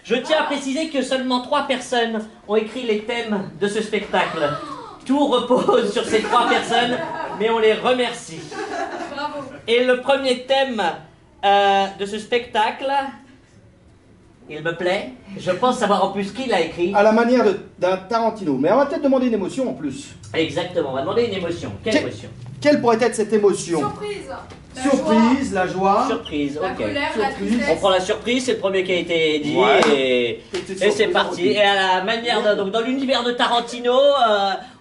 Je tiens à préciser que seulement 3 personnes ont écrit les thèmes de ce spectacle. Tout repose sur ces 3 personnes, mais on les remercie. Bravo. Et le premier thème de ce spectacle, il me plaît. Je pense savoir en plus qui l'a écrit. À la manière d'un Tarantino. Mais on va peut-être demander une émotion en plus. Exactement, on va demander une émotion. Quelle émotion? Quelle pourrait être cette émotion? Surprise. Surprise, la joie. Surprise, La ok. colère, Surprise. la tristesse. On prend la surprise, c'est le premier qui a été dit, Ouais. et c'est parti. Et à la manière de, donc dans l'univers de Tarantino,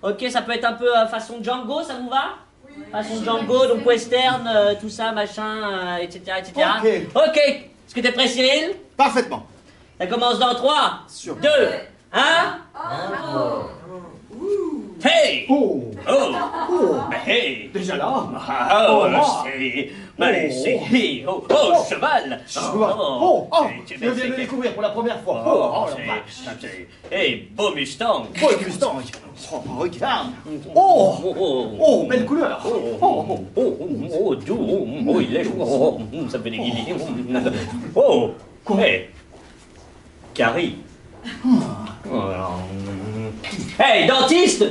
ok, ça peut être un peu façon Django, ça vous va? Façon Django, donc western, tout ça, machin, etc., etc. Ok. Est-ce que t'es prêt, Cyril? Parfaitement. Ça commence dans 3, Sur 2, 1. Hey! Oh! Oh! Oh! Hey! Déjà là? Ah, oh, c'est... Oh, oh, cheval! Oh! Oh! Je viens de le découvrir pour la première fois. Oh! Hey, beau Mustang! Oh, le Mustang! Oh, regarde! Oh! Oh, belle couleur! Oh, doux! Oh, il est chaud! Ça fait des guillis! Oh! Hey! Carrie! Hey, dentiste!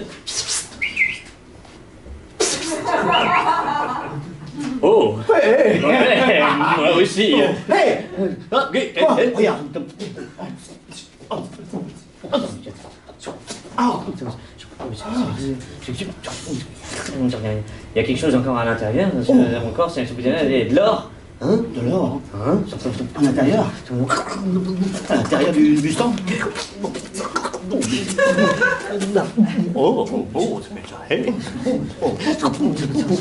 Oh! Hey! Moi aussi! Hey! Oh, regarde! Il y a quelque chose encore à l'intérieur, mon corps, c'est de l'or. Hein? De l'or? Hein? À l'intérieur? À l'intérieur du Mustang? Oh, hey.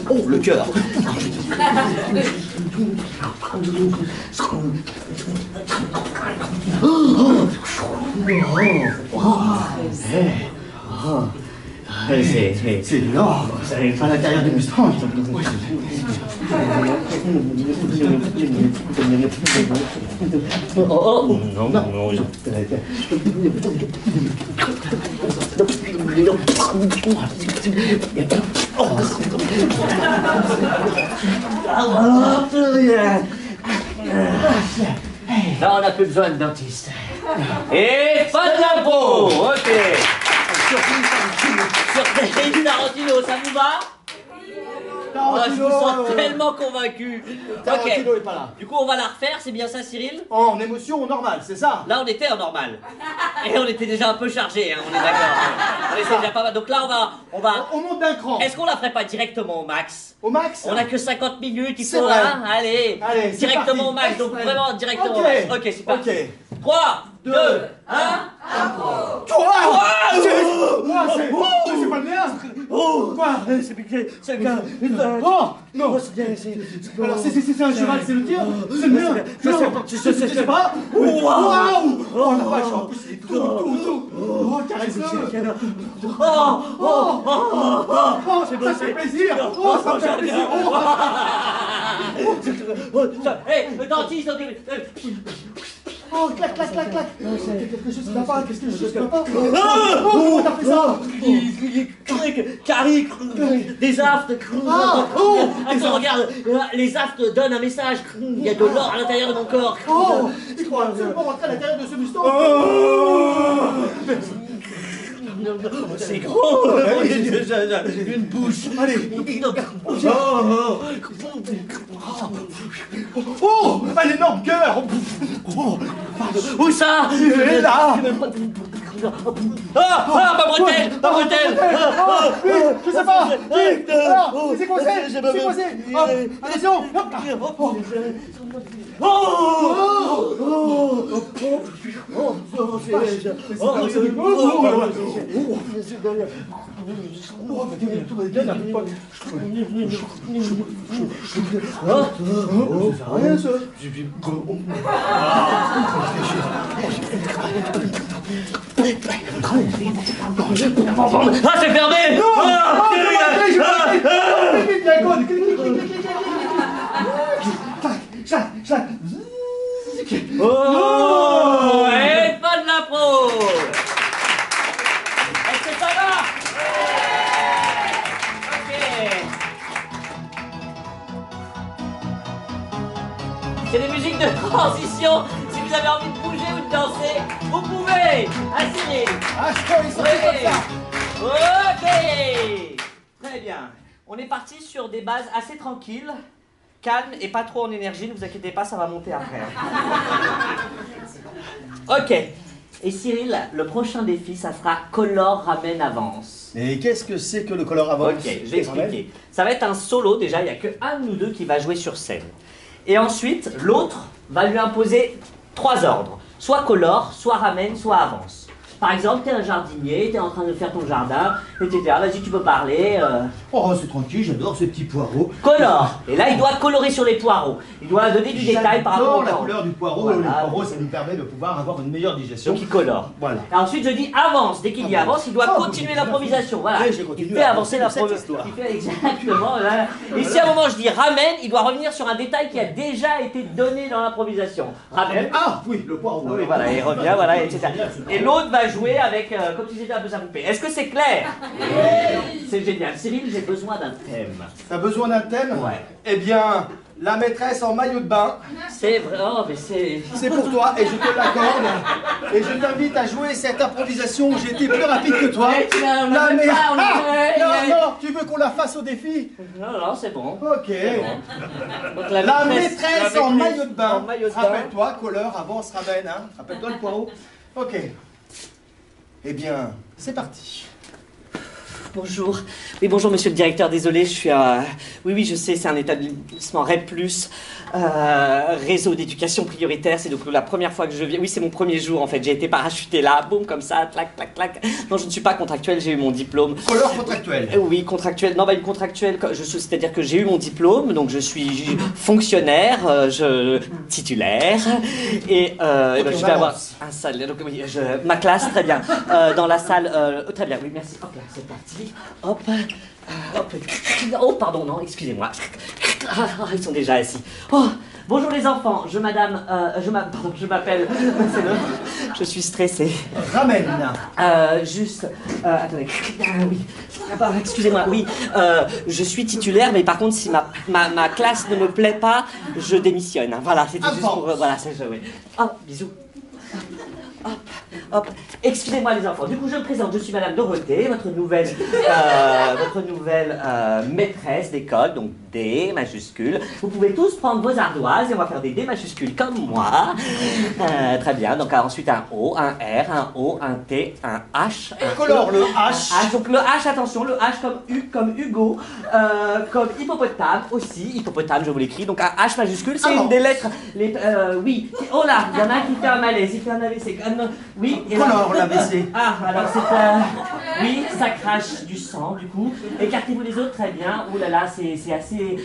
Oh, le cœur! C'est l'or! À l'intérieur du Mustang! Oh, non, non. Là, on n'a plus besoin de dentiste. Et pas de l'impôt. Ok. Surprise Tarantino, ça vous va? Je vous sens tellement convaincu. Tarantino est pas là. Du coup, on va la refaire, c'est bien ça, Cyril? En émotion normale, c'est ça? Là, on était en normal. Et on était déjà un peu chargé, hein, on est d'accord. On était déjà pas mal. Donc là, on va... On monte d'un cran. Est-ce qu'on la ferait pas directement au max? Au max? On a que 50 minutes, il C'est faut, vrai. hein? Allez, Allez, c'est directement parti. au max, donc Exprès. vraiment directement Ok. au max. Ok, c'est parti. Ok. 3, 2, 1. Quoi? C'est pas le mien? Quoi? C'est piqué, c'est le gars. Oh! Non! Alors c'est un cheval, c'est le tien? C'est le mien? Je sais pas! Waouh! Oh la vache, en plus c'est tout! Oh, caresse-le! Ça fait plaisir! Oh, ça fait plaisir! Hey, le dentiste, Oh, clac! Quelque chose qui va pas, qu'est-ce que va pas? Oh, t'as fait ça? Carrie, des aftes. Attends, regarde, les aftes donnent un message. Il y a de l'or à l'intérieur de mon corps. Oh! Il faut absolument rentrer à l'intérieur de ce Mustang! C'est gros. Une bouche. Allez! Oh! Un énorme cœur! Où ça? Il est là! Pas bretelle. Je sais pas! C'est coincé! Attention! Rien ça! Ah, c'est fermé! Oh! Et pas de la pro! Est-ce que ça va? Ok. C'est des musiques de transition. Si vous avez envie de bouger ou de danser, à Cyril. Ah, je crois, ils sont tous comme ça. Ok. Très bien. On est parti sur des bases assez tranquilles, calmes et pas trop en énergie. Ne vous inquiétez pas, ça va monter après. Ok. Et Cyril, le prochain défi, ça sera colore, ramène, avance. Et qu'est-ce que c'est que le color avance? Ok, je vais expliquer. Ça va être un solo déjà, il n'y a qu'un de nous deux qui va jouer sur scène. Et ensuite, l'autre va lui imposer 3 ordres. Soit colore, soit ramène, soit avance. Par exemple, t'es un jardinier, t'es en train de faire ton jardin, etc. Vas-y, tu peux parler. Oh, c'est tranquille, j'adore ces petits poireaux. Colore. Et là, il doit colorer sur les poireaux. Il doit donner du détail par rapport au la temps. couleur du poireau. Voilà. Les poireaux, ça nous permet de pouvoir avoir une meilleure digestion. Donc il colore. Voilà. Et ensuite, je dis avance. Dès qu'il dit avance, il doit continuer l'improvisation. Voilà. Oui, j'ai continué Il fait à avancer avancer cette l'improvisation. histoire. Il fait exactement. Voilà. Et si à un moment je dis ramène, il doit revenir sur un détail qui a déjà été donné dans l'improvisation. Ramène. Ah oui, le poireau. Oui, voilà, il revient, voilà, etc. Et l'autre va jouer avec, comme si c'était un peu sa poupée. Est-ce que c'est clair? Oui. C'est génial. Cyril, j'ai besoin d'un thème. T'as besoin d'un thème? Ouais. Eh bien, la maîtresse en maillot de bain. C'est vrai, oh, mais c'est... C'est pour toi et je te l'accorde. Et je t'invite à jouer cette improvisation où j'ai été plus rapide que toi. Ouais, on n'a même mais... pas, on a... Non, tu veux qu'on la fasse au défi? Non, c'est bon. Ok. Donc, La maîtresse en maillot de bain. En maillot de bain. Rappelle-toi, couleur, avance, ramène. Hein. Rappelle-toi le poireau. Ok. Eh bien, c'est parti. Bonjour. Oui, bonjour, monsieur le directeur. Désolé, je suis à... Oui, je sais, c'est un établissement RED+, réseau d'éducation prioritaire. C'est donc la première fois que je viens. Oui, c'est mon premier jour, en fait. J'ai été parachuté là, boum, comme ça, clac, clac, clac. Non, je ne suis pas contractuel, j'ai eu mon diplôme. Couleur contractuelle. Oui, contractuel. Non, une contractuelle, c'est-à-dire que j'ai eu mon diplôme, donc je suis fonctionnaire, titulaire, et je vais avoir un salle. Donc oui, ma classe, très bien. Dans la salle, très bien, oui, merci. Hop là, c'est parti. Hop. Hop. Oh, pardon, non, excusez-moi. Ils sont déjà assis. Oh, bonjour les enfants, je m'appelle... Je suis stressée. Ramène. Attendez. Oui. Excusez-moi, oui. Je suis titulaire, mais par contre, si ma classe ne me plaît pas, je démissionne. Voilà, c'était juste pour... voilà, c'est ça, oui. Oh, bisous. Hop, hop. Excusez-moi les enfants. Du coup, je me présente. Je suis Madame Dorothée, votre nouvelle maîtresse d'école, donc D majuscule. Vous pouvez tous prendre vos ardoises et on va faire des D majuscules comme moi. Très bien. Donc ensuite un O, un R, un O, un T, un H. Colore le H. Donc le H, attention, le H comme U, comme Hugo, comme hippopotame aussi. Hippopotame, je vous l'écris. Donc un H majuscule, c'est une des lettres. Oui. Oh là, il y en a un qui fait un malaise, il fait un AVC. Oui. Colore l'AVC. Ah, alors c'est oui, ça crache du sang du coup. Écartez-vous les autres, très bien. Oh là là, c'est assez.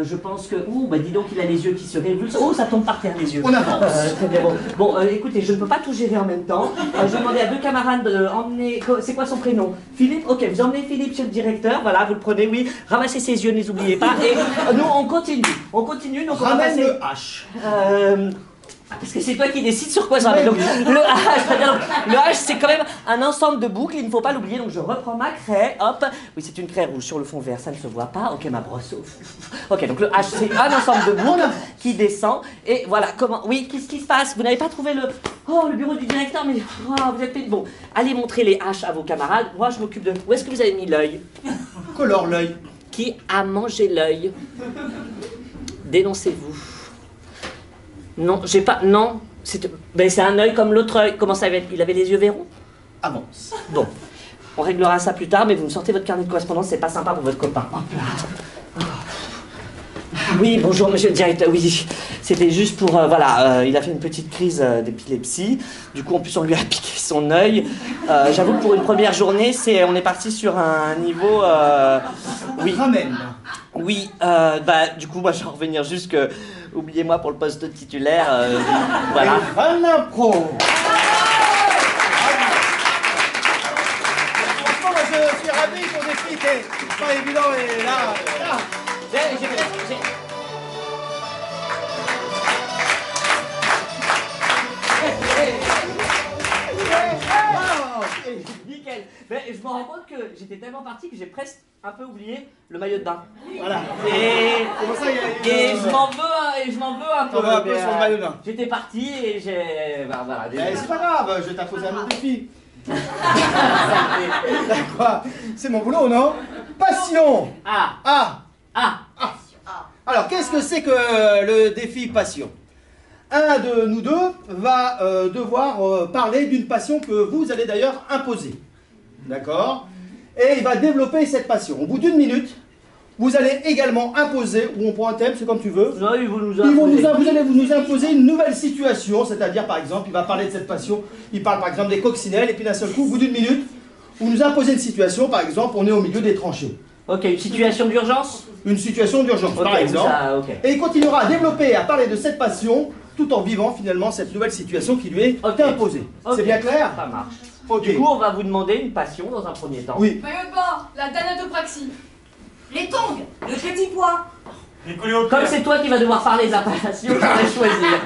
Je pense que. Ouh, bah dis donc, il a les yeux qui se révulsent. Oh, ça tombe par terre les yeux. On avance. Très bien. Bon, écoutez, je ne peux pas tout gérer en même temps. Je vais demander à 2 camarades d'emmener. C'est quoi son prénom? Philippe. Ok, vous emmenez Philippe chez le directeur. Voilà, vous le prenez. Oui. Ramassez ses yeux, ne les oubliez pas. Et nous, on continue. On continue. Donc on va Ramène passer. le H. Parce que c'est toi qui décides sur quoi je ramène. Donc, le H, c'est quand même un ensemble de boucles, il ne faut pas l'oublier. Donc je reprends ma craie, hop. Oui, c'est une craie rouge sur le fond vert, ça ne se voit pas. Ok, ma brosse. Ok, donc le H, c'est un ensemble de boucles qui descend. Et voilà, comment... Oui, qu'est-ce qui se passe? Vous n'avez pas trouvé le bureau du directeur, mais vous êtes payé. Bon, allez montrer les H à vos camarades. Moi, je m'occupe de... Où est-ce que vous avez mis l'œil? Colore l'œil. Qui a mangé l'œil? Dénoncez-vous. Non, j'ai pas... Non, c'est un œil comme l'autre œil. Comment ça va être? Il avait les yeux verrons? Avance. Bon, on réglera ça plus tard, mais vous me sortez votre carnet de correspondance, c'est pas sympa pour votre copain. Hop là. Oui, bonjour monsieur le directeur, oui, c'était juste pour, il a fait une petite crise d'épilepsie, du coup en plus on lui a piqué son œil. J'avoue que pour une première journée, on est parti sur un niveau... oui. Ramène. Oui, du coup moi je vais en revenir juste que... Oubliez-moi pour le poste titulaire, voilà. Un impro. Franchement, moi, je suis ravi qu'on défi était pas évident et là. Nickel. Mais je me rends compte que j'étais tellement parti que j'ai presque un peu oublié le maillot de bain. Voilà. Et, Pour ça, il y a et je m'en veux un peu. On va un peu mais, sur le maillot de bain. J'étais parti et j'ai... Bah, voilà, Eh, c'est pas grave, je vais t'imposer un autre défi. D'accord. C'est mon boulot, non? Passion. Ah, Ah. ah, Alors, qu'est-ce que c'est que le défi passion? Un de nous deux va devoir parler d'une passion que vous allez d'ailleurs imposer. D'accord? Et il va développer cette passion. Au bout d'une minute, vous allez également imposer, ou on prend un thème, c'est comme tu veux. non, ils vont nous Vous allez nous imposer une nouvelle situation, c'est-à-dire par exemple, il va parler de cette passion, il parle par exemple des coccinelles, et puis d'un seul coup, au bout d'une minute, vous nous imposez une situation, par exemple, on est au milieu des tranchées. Ok, une situation d'urgence? Une situation d'urgence, Ok, par exemple. ça, ok. Et il continuera à développer et à parler de cette passion, tout en vivant finalement cette nouvelle situation qui lui est imposée. Ok. C'est bien clair? Ça marche. Ok. Du coup, on va vous demander une passion dans un premier temps. Oui. Maillot de bain, la thanatopraxie. Les tongs, le crédit poids. Comme c'est toi qui vas devoir parler de la passion, je vais choisir.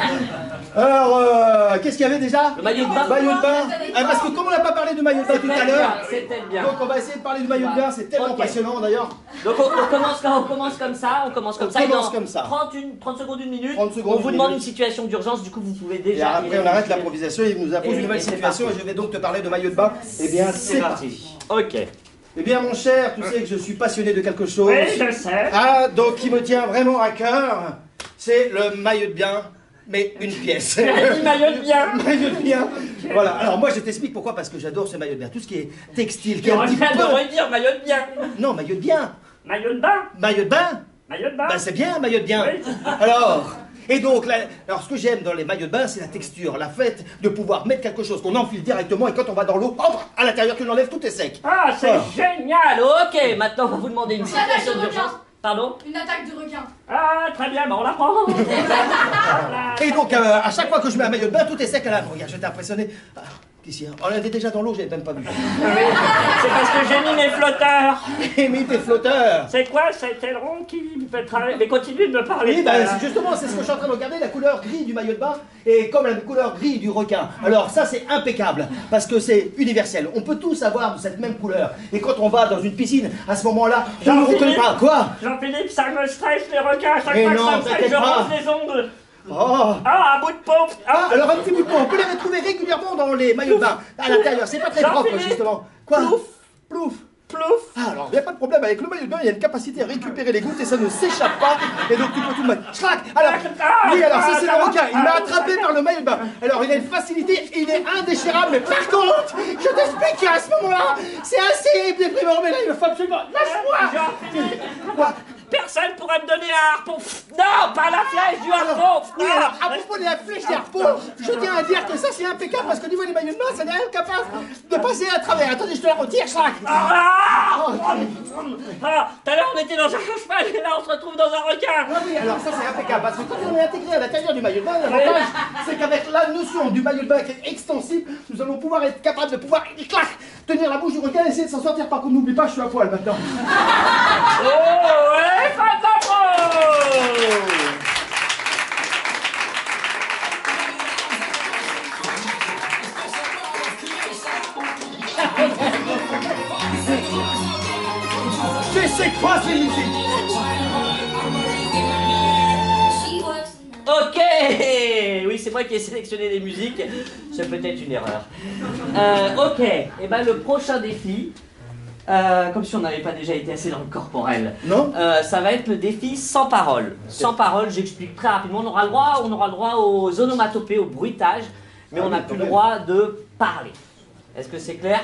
Alors, qu'est-ce qu'il y avait déjà? Le maillot de bain. Maillot de bain. Ah, parce que comme on n'a pas parlé de maillot de bain tout à l'heure, C'est peut-être bien. donc on va essayer de parler du maillot de bain, c'est tellement Ok. passionnant d'ailleurs. Donc on commence comme ça, on commence comme ça. Et commence dans comme ça. 30 secondes, une minute. 30 secondes, on vous une demande minute. une situation d'urgence, du coup vous pouvez Et déjà. après on arrête l'improvisation, il nous impose Et- une nouvelle et c'est situation parti. et je vais donc te parler de maillot de bain. Eh bien c'est parti. Ok. Eh bien mon cher, tu sais que je suis passionné de quelque chose. Oui, je sais. Ah, donc qui me tient vraiment à cœur, c'est le maillot de bain, mais une pièce. Du maillot de bien. Maillot de bain. Voilà, alors moi je t'explique pourquoi, parce que j'adore ce maillot de bain. Tout ce qui est textile, qui est un petit peu... J'adorerais dire maillot de bien. Non, maillot de bain. Maillot de bain. Maillot de bain. Maillot de bain. Ben c'est bien, maillot de bain. Oui. Alors, et donc, alors ce que j'aime dans les maillots de bain, c'est la texture, la fête de pouvoir mettre quelque chose qu'on enfile directement et quand on va dans l'eau, hop, à l'intérieur tu l'enlèves, tout est sec. Ah, c'est Voilà. génial. Ok, maintenant on va vous demander une J'attaque situation le d'urgence. requin. Pardon? Une attaque de requin. Ah, très bien, bah on la prend. Et donc, à chaque fois que je mets un maillot de bain, tout est sec à l'intérieur. Regarde, j'étais impressionné. Ah, qu'est-ce qu'il y a? On était déjà dans l'eau, j'avais même pas vu. C'est parce que j'ai mis mes flotteurs. Et mis tes flotteurs. C'est quoi cet aileron qui peut travailler? Mais continue de me parler. Oui, de ça, ben, là. justement, c'est ce que je suis en train de regarder, la couleur gris du maillot de bain et comme la couleur gris du requin. Alors ça, c'est impeccable, parce que c'est universel. On peut tous avoir de cette même couleur. Et quand on va dans une piscine, à ce moment-là, on ne reconnaît pas. Quoi? Jean-Philippe, ça me stresse les requins. À chaque Mais fois non, que ça me stresse, t'inquiète je pas. ronge les ongles. Oh. Ah, un bout de peau. Ah, alors un petit bout de peau, on peut les retrouver régulièrement dans les maillots de bain, à l'intérieur. C'est pas très propre, Jean-Philippe. justement. Quoi? Plouf. Plouf. Plouf. Ah, alors, il n'y a pas de problème, avec le maillot de bain, il y a une capacité à récupérer les gouttes et ça ne s'échappe pas. Et donc, tu peux tout mettre. Chlac. Alors, oui, alors ça, c'est le requin. Il m'a attrapé par le maillot de bain. Alors, il a une facilité, il est indéchirable, mais par contre, je t'explique qu'à ce moment-là, c'est assez déprimant, mais là, il faut absolument. Lâche-moi. Jean-Philippe. Quoi? Personne pourrait me donner un harpon. Non, pas la flèche du harpon. Oui, Non. alors, à propos de la flèche des harpons, je tiens à dire que ça, c'est impeccable parce que niveau des maillots de bain, ça n'est rien capable de passer à travers. Attendez, je te la retire, Chlac. Ah, tout à l'heure on était dans un cheval et là on se retrouve dans un requin. Ah oui, alors ça c'est impeccable, parce que quand on est intégré à l'intérieur du maillot de bain, l'avantage, c'est qu'avec la notion du maillot de bain qui est extensible, nous allons pouvoir être capables de pouvoir, clac, tenir la bouche du requin et essayer de s'en sortir. Par contre, n'oublie pas, je suis à poil maintenant. Oh, ouais, pas C'est quoi ces musiques? Ok. Oui, c'est moi qui ai sélectionné les musiques. C'est peut-être une erreur. Ok. Et ben le prochain défi, comme si on n'avait pas déjà été assez dans le corporel. Non. Ça va être le défi sans parole. Sans parole, j'explique très rapidement. On aura le droit aux onomatopées, au bruitage, mais on n'a plus le droit de parler. Est-ce que c'est clair?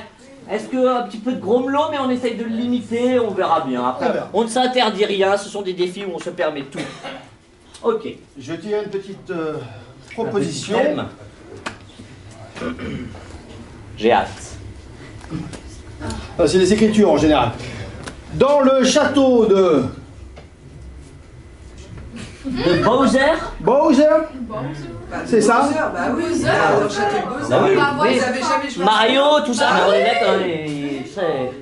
Est-ce qu'un petit peu de grommelot, mais on essaye de le limiter, on verra bien. Après, on ne s'interdit rien, ce sont des défis où on se permet tout. Ok. Je tiens une petite proposition. Thème. J'ai hâte. Ah, c'est les écritures en général. Dans le château de Bowser. Bowser, c'est ça? Bah oui, Bowser. dans le château de Bowser. Bah oui, Bah, oui. Vous avez jamais joué. Mario, tout ça, mais on est d'accord.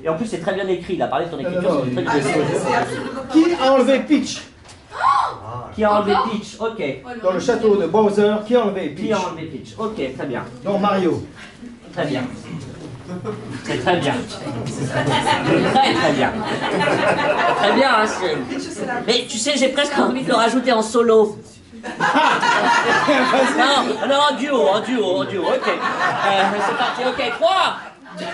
Et en plus, c'est très bien écrit. Il a parlé de ton écriture, non, c'est Ah, très bien. c'est absolument pas. Qui a enlevé Peach? Qui a enlevé Encore Peach? Ok. Dans le château de Bowser, qui a enlevé Qui Peach? a enlevé Peach? Ok, très bien. Dans Mario. Très bien. C'est très bien. Très très bien. Très bien, hein, mais tu sais, j'ai presque envie de le rajouter en solo. Non, non, en duo, ok. C'est parti, ok, 3, 2,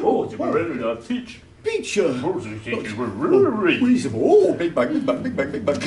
Oh, tu peux mettre la pitch. Peach. Oui, c'est bon. Oh, Big Bang, Big Bang, Big Bang, Big Bang.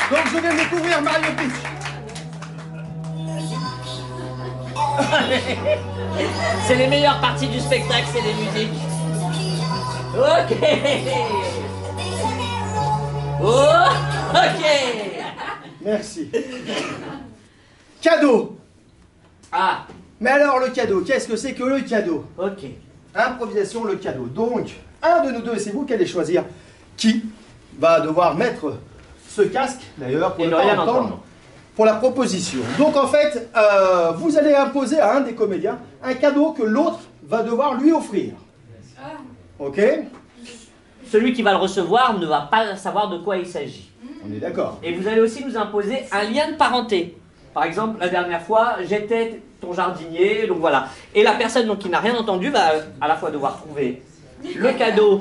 Donc je vais découvrir Mario Peach. C'est les meilleures parties du spectacle, c'est les musiques. Ok. Oh, ok. Merci. Cadeau. Ah, Mais alors le cadeau, qu'est-ce que c'est que le cadeau? ok. Improvisation, le cadeau. Donc, un de nous deux, c'est vous qui allez choisir qui va devoir mettre ce casque, d'ailleurs, pour Et ne ne pas rien entendre, entendre. pour la proposition. Donc en fait, vous allez imposer à un des comédiens un cadeau que l'autre va devoir lui offrir. Ok? Celui qui va le recevoir ne va pas savoir de quoi il s'agit. On est d'accord. Et vous allez aussi nous imposer un lien de parenté. Par exemple, la dernière fois, j'étais ton jardinier, donc voilà. Et la personne donc, qui n'a rien entendu va à la fois devoir trouver le cadeau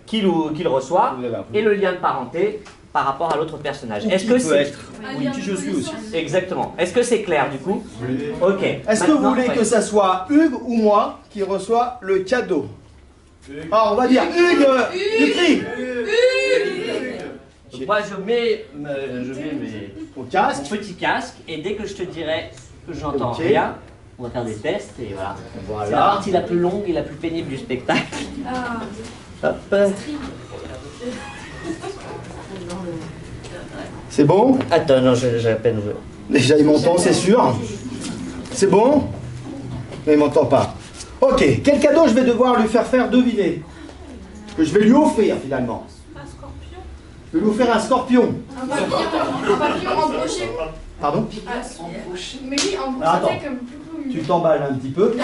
qu'il reçoit et le lien de parenté par rapport à l'autre personnage. Est-ce que c'est... Oui, qui je suis aussi. Exactement. Est-ce que c'est clair du coup? Ok. Est-ce que vous voulez que ça soit Hugues ou moi qui reçoit le cadeau? Alors on va dire Hugues, du cri Moi je mets au mon casque. petit casque et dès que je te dirai que j'entends Ok. rien, on va faire des tests et voilà. Voilà. C'est la partie la plus longue et la plus pénible du spectacle. Hop. C'est bon? Attends, non, j'ai à peine joué. Déjà il m'entend, c'est sûr. C'est bon? Mais il m'entend pas. Ok, quel cadeau je vais devoir lui faire deviner? Que je vais lui offrir finalement. Un scorpion. Je vais lui offrir un scorpion. Un papillon embroché. Pardon? Mais oui, Ah, attends. embroché comme plus. Tu t'emballes un petit peu.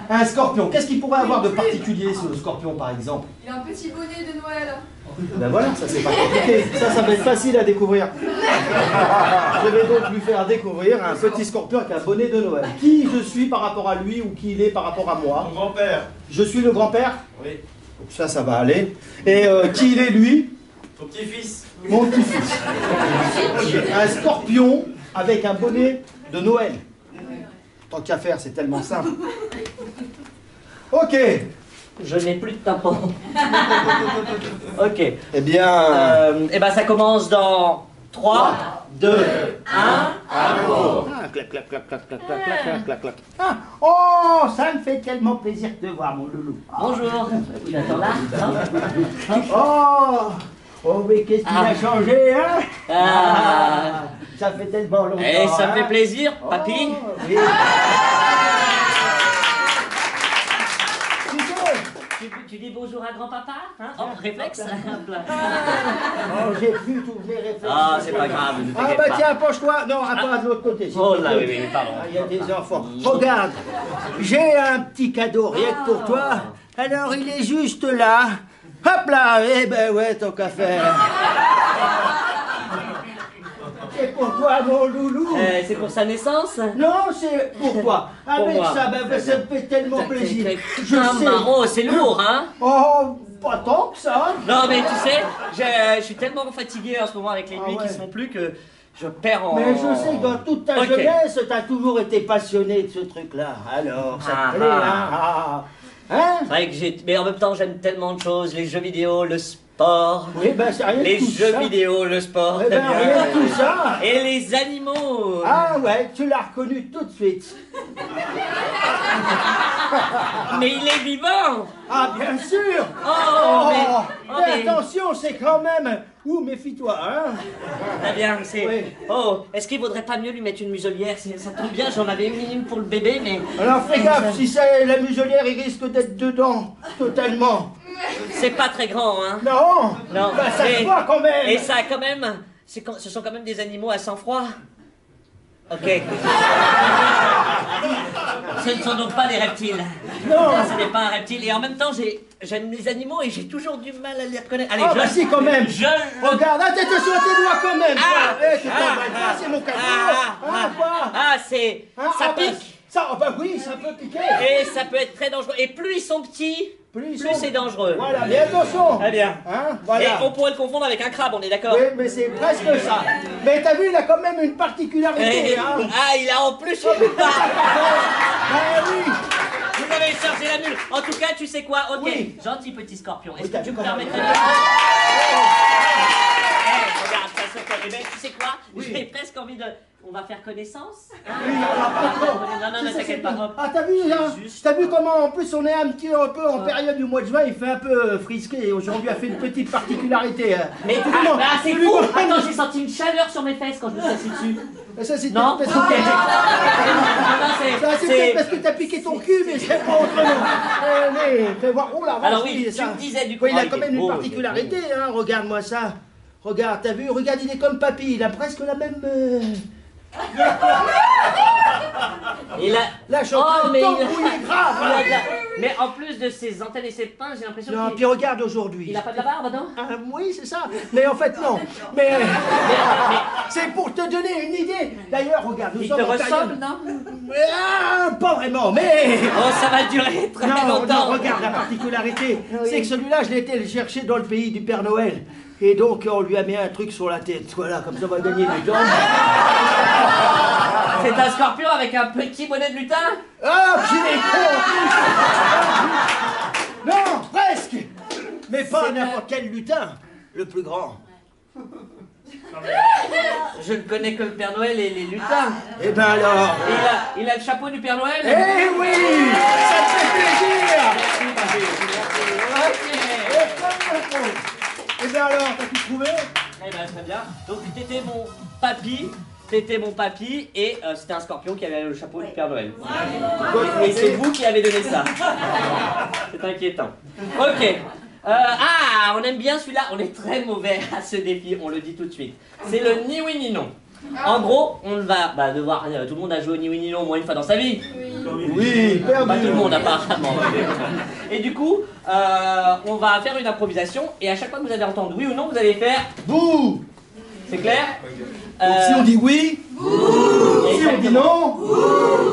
Un scorpion. Qu'est-ce qu'il pourrait avoir de particulier ce scorpion par exemple? Il a un petit bonnet de Noël. Ben voilà, ça c'est pas compliqué. Ça va être facile à découvrir. Je vais donc lui faire découvrir un petit scorpion avec un bonnet de Noël. Qui je suis par rapport à lui ou qui il est par rapport à moi? Mon grand-père. Je suis le grand-père? Oui. Donc ça va aller. Et qui il est lui? Ton petit-fils. Mon petit-fils. Un scorpion avec un bonnet de Noël. Tant qu'à faire, c'est tellement simple. Ok. Je n'ai plus de tampon. Ok. Eh bien... Eh ben ça commence dans 3, 2, 1. Clac, clac, clac, clac, clac, clac, clac, clac, clac. Ah, oh, ça me fait tellement plaisir de te voir, mon loulou. Bonjour. Vous attendez là, non? Oh, oh, mais qu'est-ce qu'il a changé, hein? Ah. Ça fait tellement longtemps. Et ça me hein? fait plaisir, papy. Oh, oui. Tu dis bonjour à grand-papa, hein? Oh, réflexe. Oh, j'ai plus tous les réflexes. Ah, c'est pas grave, ne Ah t'inquiète bah pas. tiens, penche-toi. Non, à part de l'autre côté. Oh là, oui, oui, pardon. Ah, il y a des enfants. Regarde, j'ai un petit cadeau rien que pour toi. Alors il est juste là. Hop là, eh ben ouais, tant qu'à faire. C'est pour toi, mon loulou. C'est pour sa naissance? Non, c'est pour toi. Avec moi. ça, ben, ça me fait tellement plaisir. Je Putain, sais. Maro, c'est lourd, hein? Oh, pas tant que ça. Non, mais tu sais, je suis tellement fatigué en ce moment avec les nuits ouais. qui sont plus que je perds en... Mais je sais que dans toute ta Ok. jeunesse, t'as toujours été passionné de ce truc-là. Alors, ça Ah, te plaît, ah. hein? Ah. Hein? C'est vrai que mais en même temps, j'aime tellement de choses, les jeux vidéo, le sport. Oui, ben c'est rien de Les tout jeux ça. vidéo, le sport, Eh ben, t'as bien. rien de tout ça. Et les animaux. Ah ouais, tu l'as reconnu tout de suite. Mais il est vivant. Ah, bien sûr. Oh, mais attention, c'est quand même... Ouh, méfie-toi, hein. Très bien, c'est... Oui. Oh, est-ce qu'il vaudrait pas mieux lui mettre une muselière? Ça tombe bien, j'en avais une minime pour le bébé, mais... Alors fais gaffe, si c'est la muselière, il risque d'être dedans, totalement. C'est pas très grand, hein? Non. Non, Bah, ça se mais- voit quand même. Et ça a quand même... ce sont quand même des animaux à sang-froid. Ok. Ce ne sont donc pas des reptiles. Non. Ce n'est pas un reptile. Et en même temps, j'aime les animaux et j'ai toujours du mal à les reconnaître. Allez, Ah bah si, quand même. Regarde, attention à tes doigts quand même. Ah. Eh, tu t'emballes pas, c'est mon cadeau. Quoi c'est... Ah, ça ah, bah, pique. ça, ah bah oui, ça peut piquer. Et ça peut être très dangereux. Et plus ils sont petits, plus c'est dangereux. Voilà, mais attention. Très bien. Hein, Et voilà. on pourrait le confondre avec un crabe, on est d'accord? Oui, mais c'est presque ça. Mais t'as vu, il a quand même une particularité, hein. Ah, il a en plus une Ah oui. Vous avez cherché la mule. En tout cas, tu sais quoi? Ok, Oui. gentil petit scorpion. Est-ce Oui, que t'as tu vu me comment- permettrais de... Regarde, ça se fait. Eh ben, tu sais quoi? Oui. J'ai presque envie de... On va faire connaissance? Oui, alors, attends. Non, ne t'inquiète pas. Hop. Ah, t'as vu, là? Juste. T'as vu comment, en plus, on est un peu en période du mois de juin, il fait un peu frisqué. Aujourd'hui, a fait une petite particularité. Mais Comment c'est Lui, fou! comment- Attends, j'ai senti une chaleur sur mes fesses quand je me suis assis dessus. Ça, c'est Non? parce Ok. que Non, ça, c'est peut-être parce que t'as piqué ton cul, mais c'est pas autrement. Allez, fais voir. Oh la vache, Alors oui, tu ça. me disais du coup... Oui, il Oh, a quand est même une beau, particularité, hein. Regarde-moi ça. Regarde, t'as vu? Regarde, il est comme papy. Il a presque la même. Il a... Là, je suis en train de mais tomber, il a... il est grave. il a de la- Mais en plus de ses antennes et ses pinces, j'ai l'impression Non, qu'il... puis regarde aujourd'hui. Il a pas de la barbe, non? Ah, oui, c'est ça. Mais en fait, non. Mais c'est pour te donner une idée. D'ailleurs, regarde, nous Il sommes te en ressemble, période- non? Ah, pas vraiment, mais... Oh, ça va durer très Non, longtemps. non, regarde, la particularité, c'est que celui-là, je l'ai été le chercher dans le pays du Père Noël. Et donc, on lui a mis un truc sur la tête. Voilà, comme ça, on va gagner du temps. C'est un scorpion avec un petit bonnet de lutin? Ah, qu'il est con Non, presque. Mais pas C'est n'importe quel lutin. Le plus grand. Je ne connais que le Père Noël et les lutins. Eh ben alors... Et il a le chapeau du Père Noël? Eh oui, ça te fait plaisir. Ok. Eh bien alors, t'as tout trouvé? Eh ben très bien. Donc t'étais mon papy et c'était un scorpion qui avait le chapeau du Père Noël. Et c'est vous qui avez donné ça. C'est inquiétant. Ok. On aime bien celui-là. On est très mauvais à ce défi, on le dit tout de suite. C'est le ni oui ni non. En gros, on va devoir... tout le monde a joué au ni oui ni non au moins une fois dans sa vie. Oui, perdu. Pas tout le monde apparemment. Et du coup, on va faire une improvisation et à chaque fois que vous allez entendre oui ou non, vous allez faire Bouh. c'est clair? Si on dit oui, si on dit non,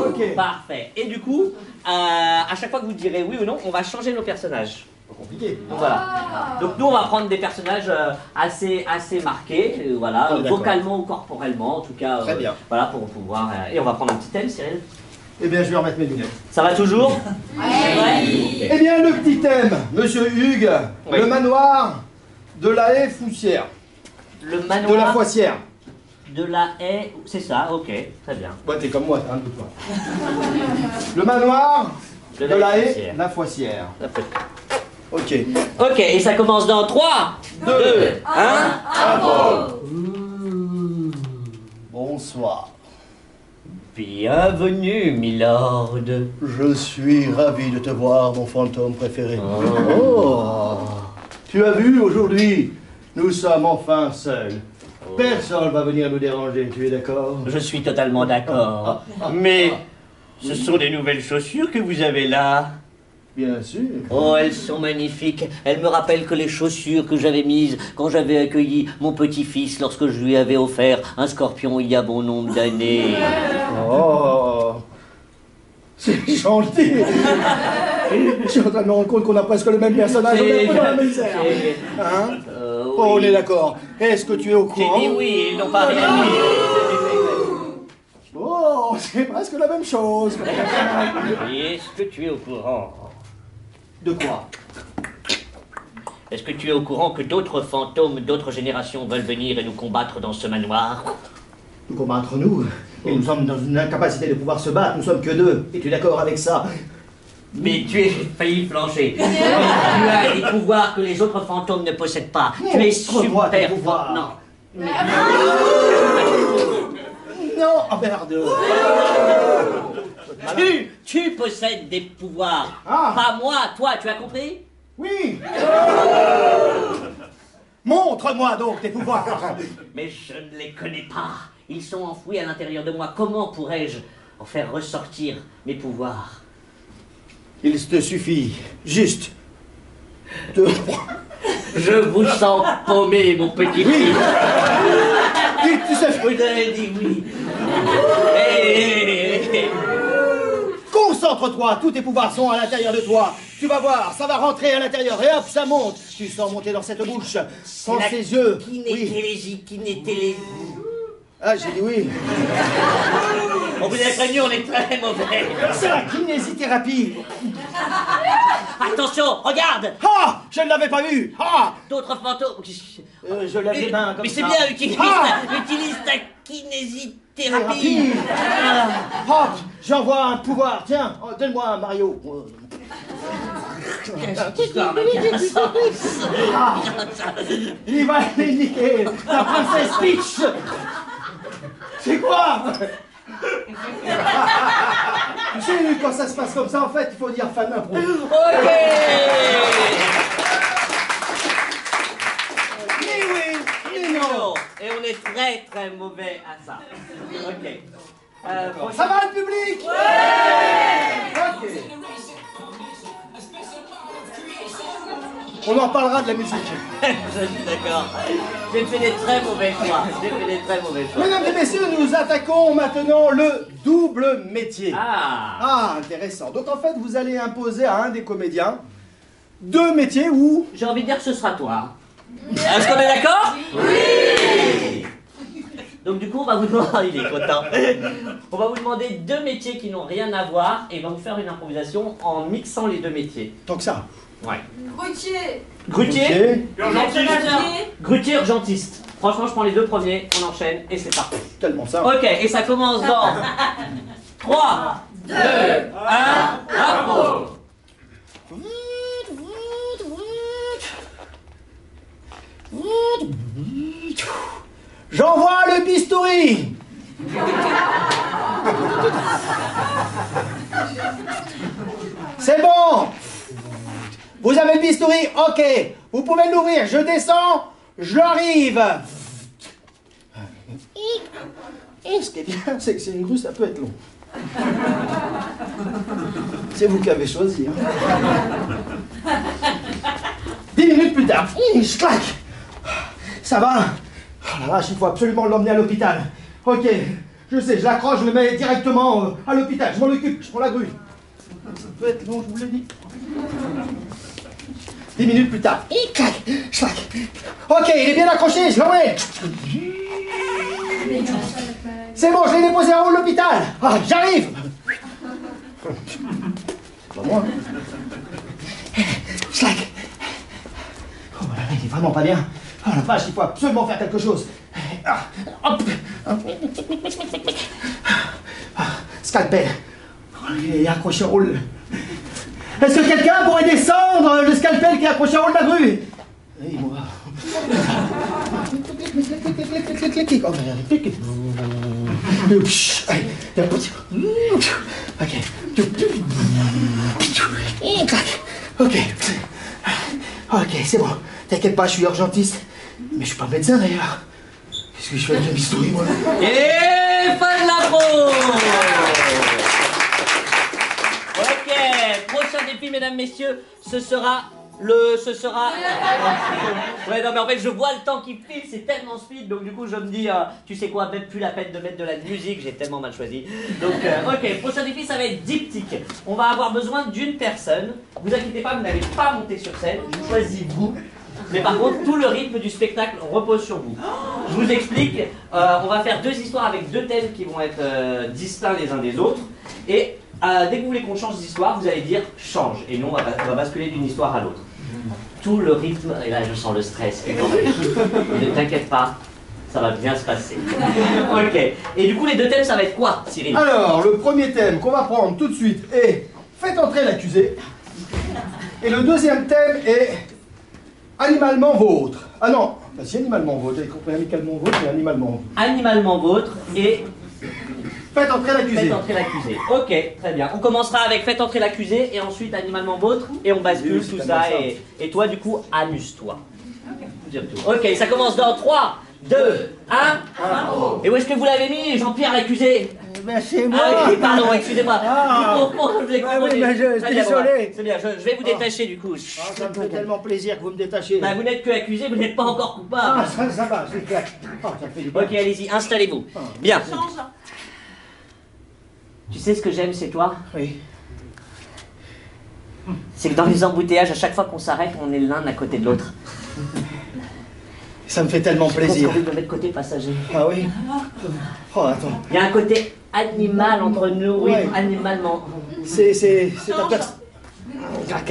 ok. Parfait. Et du coup, à chaque fois que vous direz oui ou non, on va changer nos personnages. Pas compliqué. Donc voilà. Donc nous on va prendre des personnages assez marqués, voilà, Oh, d'accord. vocalement ou corporellement en tout cas. Très bien. Voilà pour pouvoir. Et on va prendre un petit thème, Cyril. Eh bien, je vais remettre mes lunettes. Ça va toujours? Eh bien, le petit thème, monsieur Hugues, Oui. le manoir de la haie foussière. Le De manoir la foissière. de la haie, c'est ça, ok, très bien. Ouais, t'es comme moi, t'as un peu toi. Le manoir de la haie, la foissière. Ok. Ok, et ça commence dans 3, 2, 1. Bonsoir. Bienvenue, milord. Je suis ravi de te voir, mon fantôme préféré. Oh. Tu as vu, aujourd'hui, nous sommes enfin seuls. Personne va venir nous déranger, tu es d'accord? Je suis totalement d'accord. Mais ce sont des nouvelles chaussures que vous avez là. Bien sûr. Oh, elles sont magnifiques. Elles me rappellent que les chaussures que j'avais mises quand j'avais accueilli mon petit-fils lorsque je lui avais offert un scorpion il y a bon nombre d'années. Oh, c'est gentil. Je suis en train de me rendre compte qu'on a presque le même personnage. On est un peu dans la misère. Hein? Oui. Oh, on est d'accord. Est-ce que tu es au J'ai courant? dit oui, ils n'ont pas rien dit. Oh, c'est presque la même chose. Oui, est-ce que tu es au courant? De quoi? Est-ce que tu es au courant que d'autres fantômes d'autres générations veulent venir et nous combattre dans ce manoir? Nous combattre nous. Et nous sommes dans une incapacité de pouvoir se battre. Nous sommes que deux. Es-tu d'accord avec ça? Mais tu es failli flancher. Tu as des pouvoirs que les autres fantômes ne possèdent pas. Tu es Montre-moi tes super pouvoirs. fort. Non. Non, oh merde. Tu possèdes des pouvoirs. Ah. Pas moi, toi, tu as compris? Oui. Montre-moi donc tes pouvoirs. Mais je ne les connais pas. Ils sont enfouis à l'intérieur de moi. Comment pourrais-je en faire ressortir mes pouvoirs? Il te suffit juste de... Je vous sens paumé, mon petit fils. Oui, tu sais... Vous avez dit oui. Hé. Concentre-toi, tous tes pouvoirs sont à l'intérieur de toi. Tu vas voir, ça va rentrer à l'intérieur et hop, ça monte. Tu sens monter dans cette bouche, dans ses yeux. Oui. Kinétélégie. Ah, j'ai dit oui. On vous avait prévenu, on est très mauvais. C'est la kinésithérapie. Attention, regarde. Ah, je ne l'avais pas vu. Ah, D'autres fantômes. je lève les mains comme Mais c'est ça. bien, Ah, utilise ta kinésithérapie. thérapie. Hop, j'envoie un pouvoir. Tiens, oh, donne-moi un Mario. Ah, il va les niquer. La princesse Peach. C'est quoi? Tu sais, quand ça se passe comme ça, en fait, il faut dire fan impro. Ok. Mais oui, mais non. Et on est très très mauvais à ça. Ok. Ça va le public? Ouais. Ok. On en parlera de la musique. Je suis d'accord. J'ai fait des très mauvais choix. Mesdames et messieurs, nous attaquons maintenant le double métier. Ah. Ah, intéressant. Donc en fait, vous allez imposer à un des comédiens deux métiers où... J'ai envie de dire que ce sera toi. Est-ce qu'on est d'accord? Oui. Donc du coup, on va vous demander, il est content. On va vous demander deux métiers qui n'ont rien à voir et on va vous faire une improvisation en mixant les deux métiers. Tant que ça. Ouais. Grutier. Grutier, Ok. grutier urgentiste. Franchement, je prends les deux premiers, on enchaîne et c'est parti. Tellement ça. Ok, et ça commence dans 3, 2, 1, impro. J'envoie le bistouri. C'est bon. Vous avez le bistouri? Ok. Vous pouvez l'ouvrir. Je descends. J'arrive. Et ce qui est bien, c'est que c'est une grue, ça peut être long. C'est vous qui avez choisi. Hein. 10 minutes plus tard. Je claque. Ça va? Oh la vache, il faut absolument l'emmener à l'hôpital. Ok, je sais, je l'accroche, je le mets directement à l'hôpital. Je m'en occupe, je prends la grue. Ça peut être long, je vous l'ai dit. 10 minutes plus tard. Clac, clac. Ok, il est bien accroché, je l'emmène. C'est bon, je l'ai déposé en haut de l'hôpital. Ah, j'arrive. vache, il faut absolument faire quelque chose. Ah, hop. Scalpel. Il est accroché au rôle. Est-ce que quelqu'un pourrait descendre le scalpel qui est accroché au rôle de la grue? Oui, moi. Oh, ok. Ok, c'est bon. T'inquiète pas, je suis urgentiste. Mais je suis pas médecin d'ailleurs. Qu'est-ce que je fais avec la bistouri, moi? Et fin de la pause. Ok, prochain défi, mesdames, messieurs, ce sera... Ouais, non, mais en fait, je vois le temps qui file, c'est tellement speed, donc du coup, je me dis, tu sais quoi, même plus la peine de mettre de la musique, j'ai tellement mal choisi. Donc, ok, prochain défi, ça va être diptyque. On va avoir besoin d'une personne. Vous inquiétez pas, vous n'allez pas monter sur scène, je choisis vous. Mais par contre, tout le rythme du spectacle repose sur vous. Je vous explique, on va faire 2 histoires avec 2 thèmes qui vont être distincts les uns des autres. Et dès que vous voulez qu'on change d'histoire, vous allez dire change. Et nous, on va basculer d'une histoire à l'autre. Tout le rythme, et là je sens le stress. Ne t'inquiète pas, ça va bien se passer. Ok. Et du coup, les 2 thèmes, ça va être quoi, Cyril? Alors, le premier thème qu'on va prendre tout de suite est faites entrer l'accusé. Et le deuxième thème est animalement vôtre. Ah non, bah, si animalement vôtre, j'avais compris amicalement vôtre, mais animalement vôtre. Animalement vôtre et faites entrer l'accusé. faites entrer l'accusé. Ok, très bien. On commencera avec faites entrer l'accusé et ensuite animalement vôtre et on bascule Oui, tout c'est ça comme ça. et toi du coup amuse-toi. Ok, ça commence dans 3, 2, 1. Et où est-ce que vous l'avez mis, Jean-Pierre l'accusé? Ben c'est moi. Ah oui, pardon, excusez-moi. Ah. Du coup, je vous ai Ah confondu. oui, mais je- Très bien, désolé. bon, c'est bien, je vais vous détacher du coup. Ah, ça me fait tellement plaisir que vous me détachiez. Bah, vous n'êtes que accusé, vous n'êtes pas encore coupable. Ah, ça va, c'est clair. Ah, ça me fait du bien. Ok, allez-y, installez-vous. Bien. Tu sais ce que j'aime, c'est toi? Oui. C'est que dans les embouteillages, à chaque fois qu'on s'arrête, on est l'un à côté de l'autre. Ça me fait tellement plaisir. J'ai envie de me mettre côté passager. Ah oui. Oh, attends. Il y a un côté animal entre nous, oui, Ouais. animalement. C'est ta personne.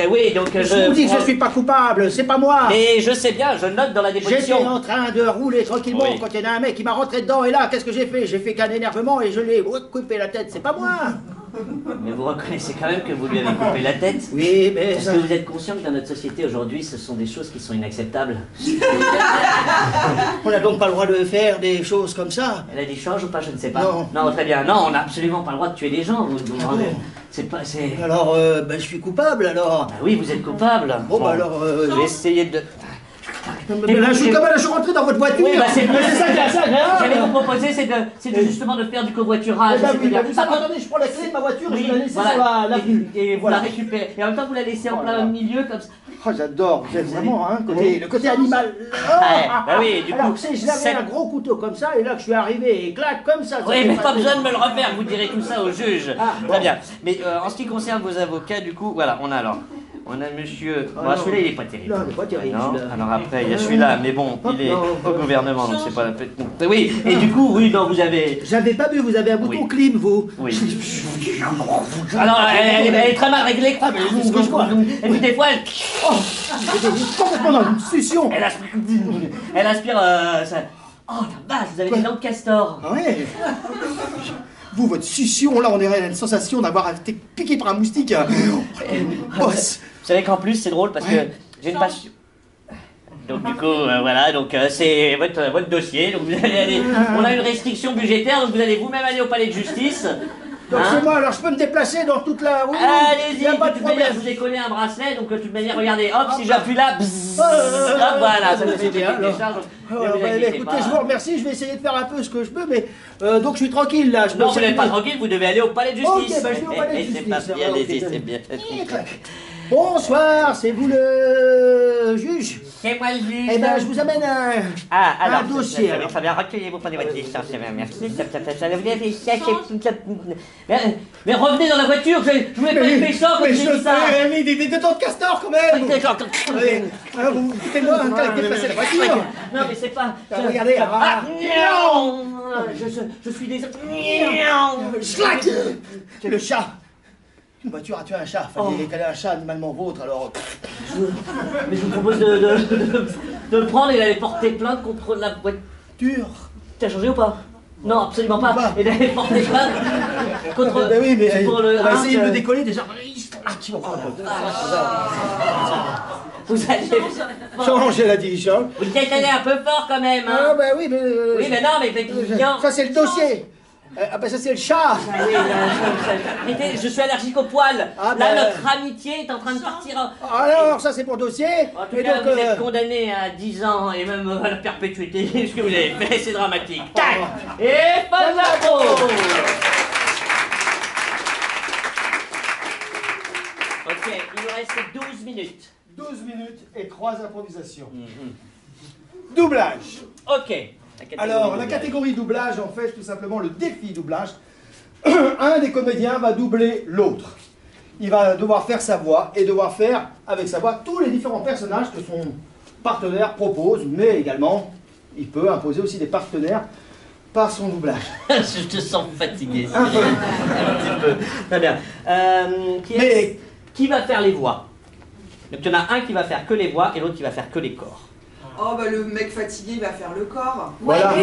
Oui, donc Je vous dis que je suis pas coupable, c'est pas moi. Mais je sais bien, je note dans la J'étais déposition. en train de rouler tranquillement Oui. quand il y en a un mec qui m'a rentré dedans et là, qu'est-ce que j'ai fait? J'ai fait qu'un énervement et je l'ai coupé la tête, c'est pas moi. Mais vous reconnaissez quand même que vous lui avez coupé la tête? Oui, mais Est-ce que vous êtes conscient que dans notre société aujourd'hui, ce sont des choses qui sont inacceptables? on n'a donc pas le droit de faire des choses comme ça. Elle a dit change ou pas, je ne sais pas. Non. Non, très bien. Non, on n'a absolument pas le droit de tuer les gens. Vous Ah bon? c'est pas, c'est... Alors, ben, je suis coupable alors. Bah oui, vous êtes coupable. Bon, bah alors, je vais essayer de... mais là, je suis rentré dans votre voiture. Oui, bah c'est Mais c'est ça qui est assez agréable. J'allais vous proposer, c'est de justement de faire du covoiturage. Eh ben oui, c'est-à-dire- bah, vous savez, attendez, je prends la clé de ma voiture et je Oui, la laisse voilà. sur la rue. Et vous Voilà. la récupérez. Et en même temps, vous la laissez en plein milieu comme ça. Oh, j'adore, vous êtes vraiment, hein, le côté animal. bah oui, du coup, Alors, c'est, je l'avais cette- un gros couteau comme ça, et là que je suis arrivé, et clac, comme ça. Oui, fait mais pas passer. besoin de me le refaire, vous direz tout ça au juge. Ah, Très bon. bien. Mais en ce qui concerne vos avocats, du coup, voilà, on a monsieur... Ah, Bon, non. celui-là, il est pas terrible. Non, il est pas terrible, Non. celui-là. Alors après, il y a celui-là, mais bon, il est Non. au gouvernement, donc c'est pas la peine. Oui, et du coup, oui, non, vous avez... J'avais pas vu, vous avez un bouton Oui. clim, vous. Oui. Alors, elle est très mal réglée. Ah, mais c'est ce que je vois. Et puis des fois, J'étais complètement dans une discussion. elle aspire... ça... Oh la vache, vous avez des dents de castor. Ah ouais. Vous, votre succion, là, on aurait la sensation d'avoir été piqué par un moustique. Boss. Vous savez qu'en plus, c'est drôle parce que Ouais. j'ai une passion. Donc du coup, voilà, donc c'est votre dossier. Donc vous allez aller... On a une restriction budgétaire, donc vous allez vous-même aller au palais de justice. Donc Hein? c'est moi, alors je peux me déplacer dans toute la... Oui, Allez-y, y a de pas de toute manière, je problème. vous ai collé un bracelet, donc de toute manière, regardez, hop, si Hop, j'appuie là, bzzz, hop, voilà, ça me fait c'est des bien, alors. décharges. Oh, bah, écoutez, je vous remercie, je vais essayer de faire un peu ce que je peux, mais donc je suis tranquille là. Je peux Non, vous n'êtes circuler. pas tranquille, vous devez aller au palais de justice. Ok, bah, je vais au palais de Et c'est justice, pas ça bien, va, allez-y, ok, c'est bien. Bonsoir, c'est vous le juge? C'est moi le juge. Eh ben, je vous amène un... Ah, alors, un dossier, alors. Très bien, recueillez-vous, prenez votre licence, merci. Mais revenez dans la voiture, je voulais pas être méchant quand mais j'ai je dit ça. mais des dents de castor quand même. D'accord. Allez, alors, vous faites-moi un cas de déplacer la voiture. Non, mais c'est pas... Regardez, Ah, non. Je suis désolé. Schlack. Le chat. Une voiture a tué un chat. Fallait qu'elle ait un chat animalement vôtre, alors... Mais je vous propose de de le prendre et d'aller porter plainte contre la voiture. T'as changé ou pas? Non, absolument pas. Et d'aller porter plainte contre... Ben oui, mais pour on va hein, essayer de le décoller déjà. Vous allez... Changer la dirigeante. Vous décalez un peu fort quand même, hein. Ah ben oui, mais... Oui, mais non, mais non. Ça c'est le dossier. Ah ben ça c'est le chat. Arrêtez, je suis allergique aux poils. Ah, Là, ben, notre amitié est en train de partir. Alors ça c'est pour dossier. En tout Et cas, donc, vous êtes condamné à 10 ans et même à la perpétuité. Ce que vous avez fait, c'est dramatique. Tac. Et pas de la peau. Ok, il nous reste 12 minutes. 12 minutes et 3 improvisations. Doublage. Ok. Alors, la catégorie doublage, en fait, tout simplement le défi doublage. Un des comédiens va doubler l'autre. Il va devoir faire sa voix et devoir faire, avec sa voix, tous les différents personnages que son partenaire propose, mais également, il peut imposer aussi des partenaires par son doublage. Je te sens fatigué. Un peu. Un petit peu. Très bien. Qui va faire les voix? Donc, il y en a un qui va faire que les voix et l'autre qui va faire que les corps. Oh bah le mec fatigué il va faire le corps. Voilà.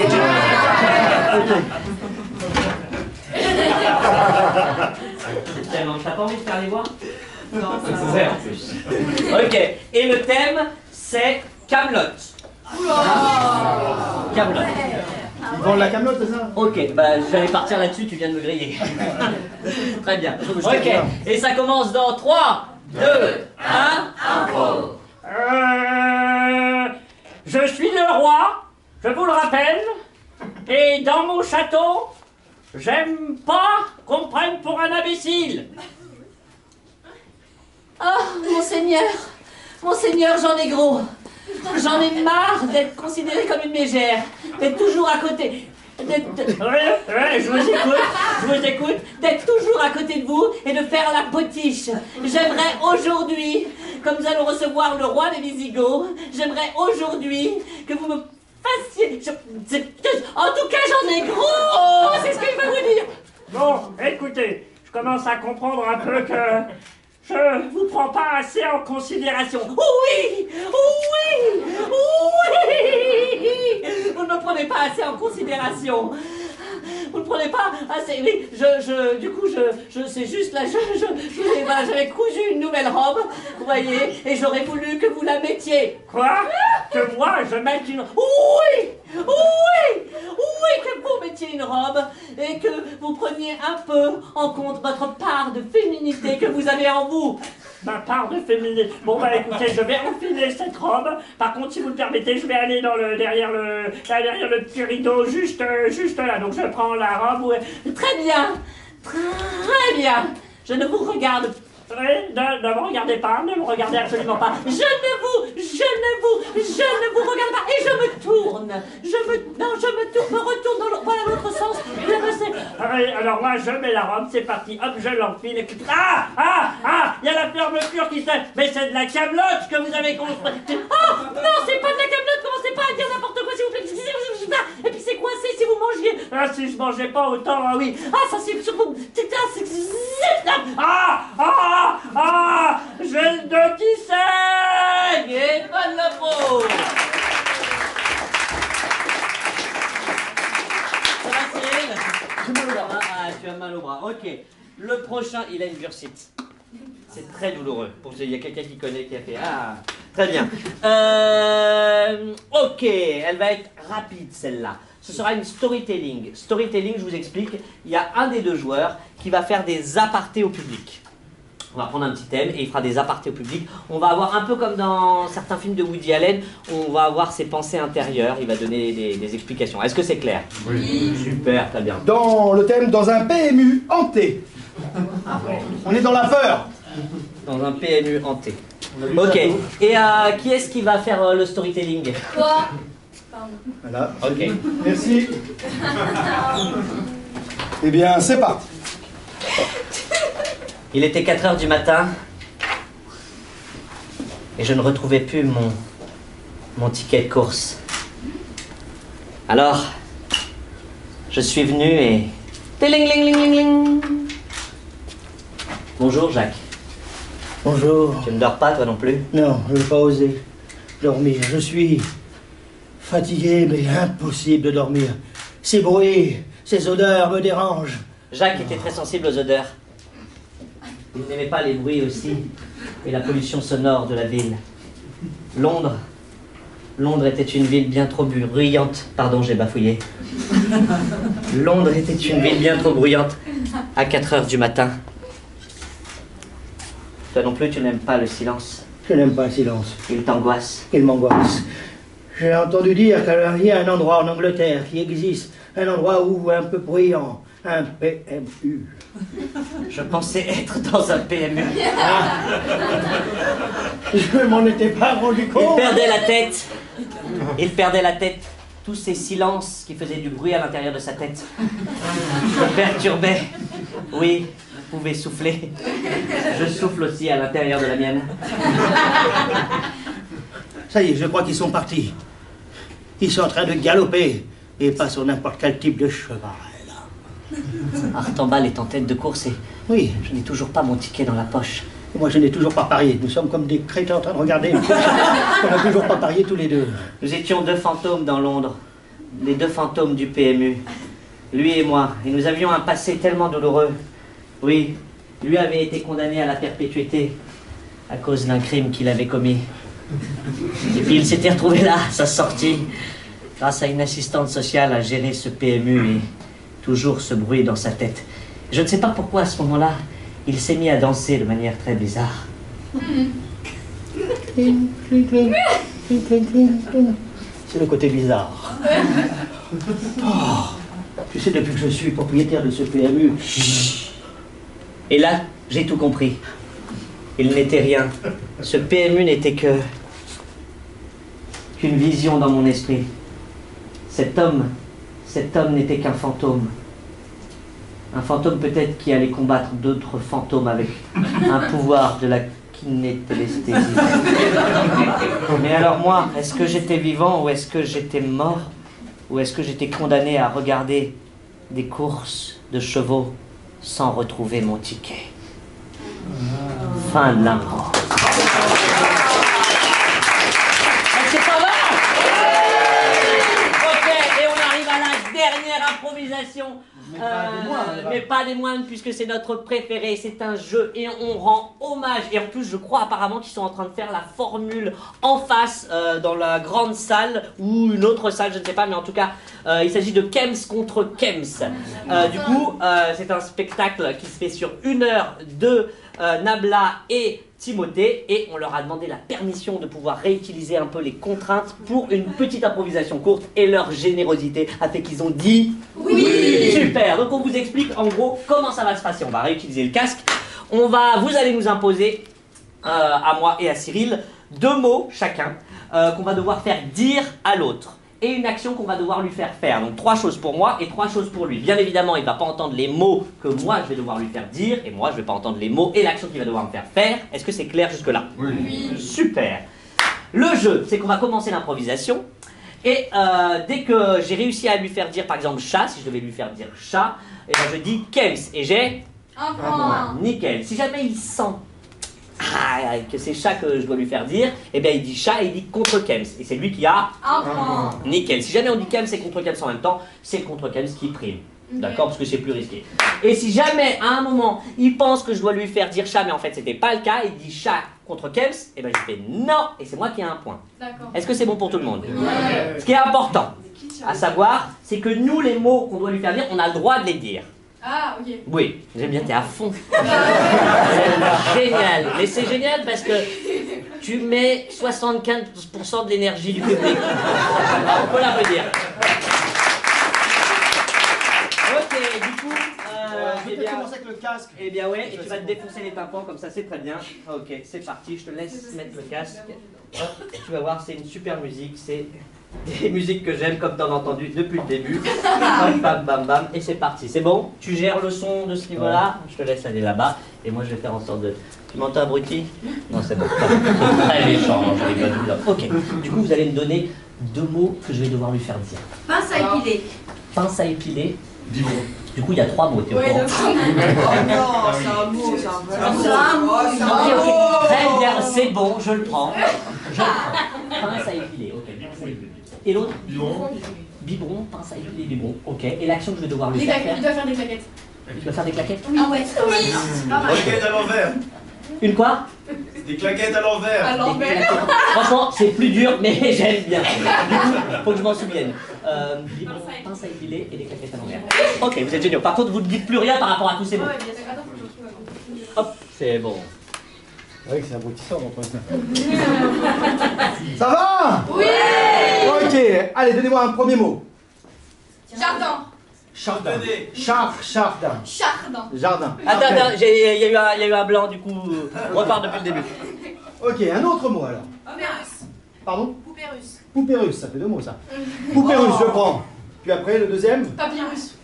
T'as pas envie de faire les voix? Non, C'est vrai en plus. Ok, et le thème c'est Camelot. Camelot. Ils vendent la camelote, c'est ça? Ok, bah j'allais partir là-dessus, tu viens de me griller. Très bien. Ok, et ça commence dans 3, 2, 1, info. Je suis le roi, je vous le rappelle, et dans mon château, j'aime pas qu'on me prenne pour un imbécile. Oh, monseigneur, j'en ai gros. J'en ai marre d'être considérée comme une mégère, d'être toujours à côté. Ouais, je vous écoute, d'être toujours à côté de vous et de faire la potiche. J'aimerais aujourd'hui, comme nous allons recevoir le roi des Visigoths, j'aimerais aujourd'hui que vous me fassiez... En tout cas, j'en ai gros, c'est ce qu'il veut vous dire. Bon, écoutez, je commence à comprendre un peu que je vous prends pas assez en considération. Oui, vous ne me prenez pas assez en considération. Vous ne prenez pas assez... Oui, c'est juste là, j'avais cousu une nouvelle robe, vous voyez, et j'aurais voulu que vous la mettiez. Quoi? Que moi, je mette une... Oui, que vous mettiez une robe et que vous preniez un peu en compte votre part de féminité que vous avez en vous. Ma part de féminité. Bon bah écoutez, je vais enfiler cette robe. Par contre, si vous le permettez, je vais aller derrière le petit rideau, juste là. Donc je prends la robe. Très bien. Je ne vous regarde pas. Oui, ne me regardez pas, ne me regardez absolument pas. Je ne vous regarde pas et je me tourne. Me retourne dans l'autre sens. Oui, alors moi je mets la robe, c'est parti, hop, je l'enfile et puis... Il y a la fermeture qui se... Mais c'est de la camelote que vous avez construite. Oh, non, c'est pas de la camelote, commencez pas à dire n'importe quoi, s'il vous plaît. Et puis c'est coincé si vous mangiez. Ah, si je mangeais pas autant, ah oui. Ah, ça c'est sur vous. J'ai le dos qui saigne. Et pas de la peau. Ça va, Cyril? J'ai mal au bras. Ah, tu as mal au bras. Ok. Le prochain, il a une bursite. C'est très douloureux. Il y a quelqu'un qui connaît qui a fait... Ah, très bien. Ok, elle va être rapide celle-là. Ce sera une storytelling. Storytelling, je vous explique. Il y a un des deux joueurs qui va faire des apartés au public. On va prendre un petit thème et il fera des apartés au public. On va avoir un peu comme dans certains films de Woody Allen, on va avoir ses pensées intérieures, il va donner des explications. Est-ce que c'est clair? Oui. Super, très bien. Dans le thème, dans un PMU hanté. On est dans la peur. Dans un PMU hanté. Ok. Et qui est-ce qui va faire le storytelling? Toi. Voilà. Ok. Merci. Eh bien, c'est parti. Il était 4 heures du matin et je ne retrouvais plus mon ticket de course. Alors, je suis venu et... Téling-ling-ling-ling-ling. Bonjour Jacques. Bonjour. Tu ne dors pas toi non plus? Non, je ne vais pas oser. Dormir, je suis fatigué, mais impossible de dormir. Ces bruits, ces odeurs me dérangent. Jacques était très sensible aux odeurs. Il n'aimait pas les bruits aussi, et la pollution sonore de la ville. Londres était une ville bien trop bruyante. Pardon, j'ai bafouillé. Londres était une ville bien trop bruyante à 4 heures du matin. Toi non plus, tu n'aimes pas le silence. Je n'aime pas le silence. Il t'angoisse. Il m'angoisse. J'ai entendu dire qu'il y a un endroit en Angleterre qui existe. Un endroit où un peu bruyant. Un PMU. Je pensais être dans un PMU. Je ne m'en étais pas rendu compte. Il perdait la tête. Il perdait la tête. Tous ces silences qui faisaient du bruit à l'intérieur de sa tête me perturbaient. Oui, vous pouvez souffler. Je souffle aussi à l'intérieur de la mienne. Ça y est, je crois qu'ils sont partis. Ils sont en train de galoper. Et pas sur n'importe quel type de cheval. Artambal est en tête de course et Oui. je n'ai toujours pas mon ticket dans la poche. Moi, je n'ai toujours pas parié. Nous sommes comme des crétins en train de regarder une course. On n'a toujours pas parié tous les deux. Nous étions 2 fantômes dans Londres. Les 2 fantômes du PMU. Lui et moi. Et nous avions un passé tellement douloureux. Oui, lui avait été condamné à la perpétuité à cause d'un crime qu'il avait commis. Et puis il s'était retrouvé là, à sa sortie, grâce à une assistante sociale à gérer ce PMU et toujours ce bruit dans sa tête. Je ne sais pas pourquoi à ce moment-là, il s'est mis à danser de manière très bizarre. C'est le côté bizarre. Oh, tu sais, depuis que je suis propriétaire de ce PMU... Et là, j'ai tout compris. Il n'était rien. Ce PMU n'était qu'une vision dans mon esprit. Cet homme n'était qu'un fantôme. Un fantôme peut-être qui allait combattre d'autres fantômes avec un pouvoir de la kinésthésie. Mais alors moi, est-ce que j'étais vivant ou est-ce que j'étais mort? Ou est-ce que j'étais condamné à regarder des courses de chevaux sans retrouver mon ticket? Fin de l'impro. C'est pas mal. Ok, et on arrive à la dernière improvisation. Mais pas des moindres, puisque c'est notre préféré, c'est un jeu et on rend hommage. Et en plus, je crois apparemment qu'ils sont en train de faire la formule en face dans la grande salle ou une autre salle, je ne sais pas, mais en tout cas, il s'agit de Kems contre Kems. Du coup, c'est un spectacle qui se fait sur 1 heure de Nabla et Timothée, et on leur a demandé la permission de pouvoir réutiliser un peu les contraintes pour une petite improvisation courte, et leur générosité a fait qu'ils ont dit oui. Super. Donc on vous explique en gros comment ça va se passer. On va réutiliser le casque. Vous allez nous imposer à moi et à Cyril 2 mots chacun qu'on va devoir faire dire à l'autre. Et une action qu'on va devoir lui faire faire. Donc 3 choses pour moi et 3 choses pour lui. Bien évidemment, il ne va pas entendre les mots que moi je vais devoir lui faire dire, et moi je ne vais pas entendre les mots et l'action qu'il va devoir me faire faire. Est-ce que c'est clair jusque-là? Oui. Super. Le jeu, c'est qu'on va commencer l'improvisation, et dès que j'ai réussi à lui faire dire par exemple chat, si je devais lui faire dire chat, et ben je dis Kems, et j'ai un point. Nickel. Si jamais il sent que c'est chat que je dois lui faire dire, et bien il dit chat et il dit contre Kems. Et c'est lui qui a un point. Nickel. Si jamais on dit Kems et contre Kems en même temps, c'est le contre Kems qui prime. D'accord? Parce que c'est plus risqué. Et si jamais à un moment il pense que je dois lui faire dire chat, mais en fait c'était pas le cas, il dit chat contre Kems, et bien je fais non, et c'est moi qui ai un point. D'accord. Est-ce que c'est bon pour tout le monde? Ce qui est important à savoir, c'est que nous, les mots qu'on doit lui faire dire, on a le droit de les dire. Ah, ok. Oui, j'aime bien, t'es à fond. C'est génial. Mais c'est génial parce que tu mets 75% de l'énergie du public. On peut l'applaudir. Ok, du coup, Je vais commencer avec le casque. eh bien ouais, et tu vas te défoncer les tympans comme ça, c'est très bien. Ok, c'est parti, je te laisse mettre le casque. Hop, tu vas voir, c'est une super musique, c'est des musiques que j'aime comme t'en as entendu depuis le début. Bam, bam, bam, bam, et c'est parti. C'est bon? Tu gères le son de ce niveau-là? Je te laisse aller là-bas, et moi je vais faire en sorte de... Tu m'entends, abruti? Non, c'est bon. C'est très méchant, je rigole. Ok, du coup vous allez me donner 2 mots que je vais devoir lui faire dire. Pince à épiler. Pince à épiler. Du coup, il y a 3 mots, t'es au courant? Oh non, c'est un mot, c'est un vrai mot. C'est un mot. Oh, c'est un Ok, mot. très bien, c'est bon, je le prends. Je le prends. Pince à épiler, ok. Pince à épiler. Et l'autre? Biberon, pince à épiler, biberon. Ok. Et l'action que je vais devoir lui Il faire doit faire des claquettes. Il doit faire des claquettes? Ah ouais, oui. Pas mal. Claquettes à l'envers. Une quoi? Des claquettes à l'envers. À Des l'envers. claquettes. Franchement, c'est plus dur, mais j'aime bien. Du coup, faut que je m'en souvienne. Biberon, pince à épiler et des claquettes à l'envers. Ok, vous êtes géniaux. Par contre, vous ne dites plus rien par rapport à tous ces mots. Ouais, bien sûr. Attends, faut que je retrouve un Hop, c'est bon. Oui, c'est abrutissant mon truc. Ça va? Oui. Ok, allez, donnez-moi un premier mot. Jardin. Jardin. Jardin. Jardin. Jardin. Attends, Après. attends, il y a eu un blanc, du coup, on repart depuis le début. Ok, un autre mot alors. Poupée russe. Pardon? Poupée russe. Poupée russe, ça fait 2 mots ça. Poupée russe, je prends. Puis après, le deuxième? Papyrus.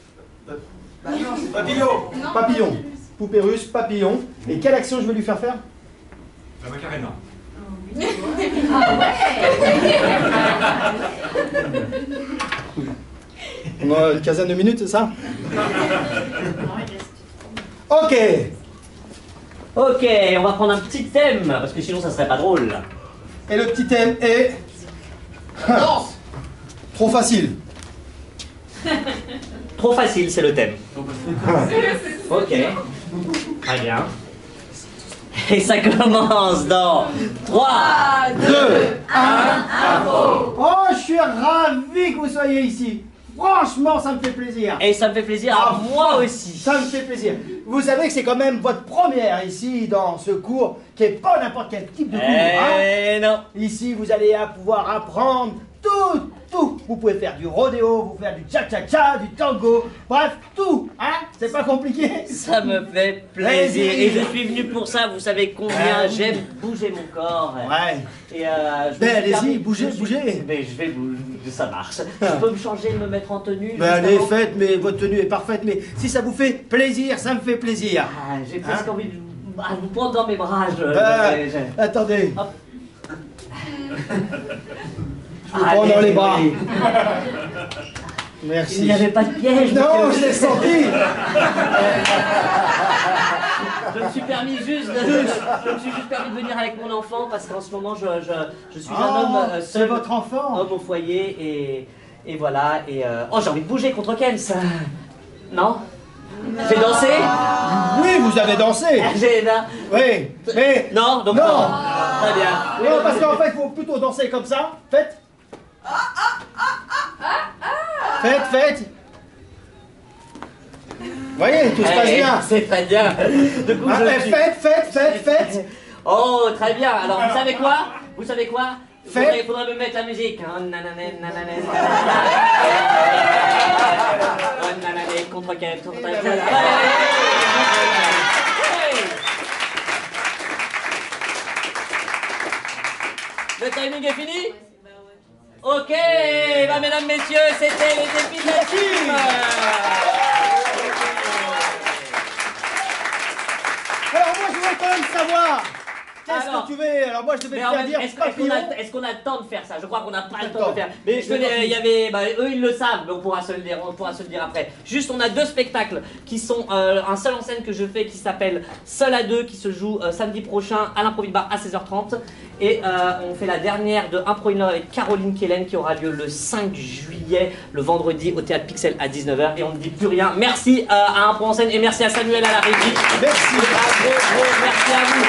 Papillon. Non, Papillon. Poupée russe, papillon. Et quelle action je vais lui faire faire? La Macarena. On a une quinzaine de minutes, c'est ça? Ok. Ok, on va prendre un petit thème, parce que sinon ça serait pas drôle. Et le petit thème est... Danse. Trop facile. Trop facile, c'est le thème. Ok. Très bien. Et ça commence dans 3, 2, 1, Oh, je suis ravi que vous soyez ici. Franchement, ça me fait plaisir. Et ça me fait plaisir à moi aussi. Ça me fait plaisir. Vous savez que c'est quand même votre première ici dans ce cours, qui est pas n'importe quel type de cours. Hein. Eh non. Ici, vous allez pouvoir apprendre tout. Vous pouvez faire du rodéo, vous pouvez faire du cha-cha-cha, du tango, bref, tout. Hein. C'est pas compliqué. Ça me fait plaisir. Et je suis venu pour ça, vous savez combien j'aime bouger mon corps. Ouais. Et je Mais me suis allez-y, permis- bougez, bougez. Mais je vais bouger, ça marche. Je peux me changer, me mettre en tenue. Mais juste allez, avant. faites, mais votre tenue est parfaite. Mais si ça vous fait plaisir, ça me fait plaisir. Ah, j'ai presque Hein envie de vous prendre dans mes bras. Attendez. Hop. Je vous prends dans les bras. oui. Merci. Il n'y avait pas de piège. Non, donc, je l'ai senti. Je me suis permis juste de venir avec mon enfant parce qu'en ce moment je suis un homme c'est seul, votre enfant. homme au foyer et voilà et oh j'ai envie de bouger contre Kens. Non? J'ai dansé? Oui, vous avez dansé. J'ai Oui, mais... non donc Non. non. Très bien. Non, parce qu'en fait, il faut plutôt danser comme ça. Faites. Faites. Vous voyez, tout se passe Eh, bien. c'est très bien. Du coup, Ah, je suis- faites. Oh, très bien. Alors, vous savez quoi? Faites. Faudrait me mettre la musique. Oh, nanana, nanana, oh, nanana, contre Kent, contre Kent. Le timing est fini? Ok, bah, mesdames, messieurs, c'était les défis de la team. Alors moi, je voudrais quand même savoir. Qu'est-ce Alors. que tu veux? Alors moi, je devais Mais te en faire fait, dire papillon. est-ce qu'on a le temps de faire ça? Je crois qu'on n'a pas le temps Attends. de le faire. Mais je tenais, il y avait, bah, eux ils le savent, mais on pourra se le dire après. Juste, on a 2 spectacles qui sont un seul en scène que je fais qui s'appelle Seul à 2 qui se joue samedi prochain à l'Improvide Bar à 16h30 et on fait la dernière de Impro in Love avec Caroline Kellen qui aura lieu le 5 juillet, le vendredi au Théâtre Pixel à 19h et on ne dit plus rien. Merci à Impro en scène et merci à Samuel à la régie. Merci. Bravo, merci à vous.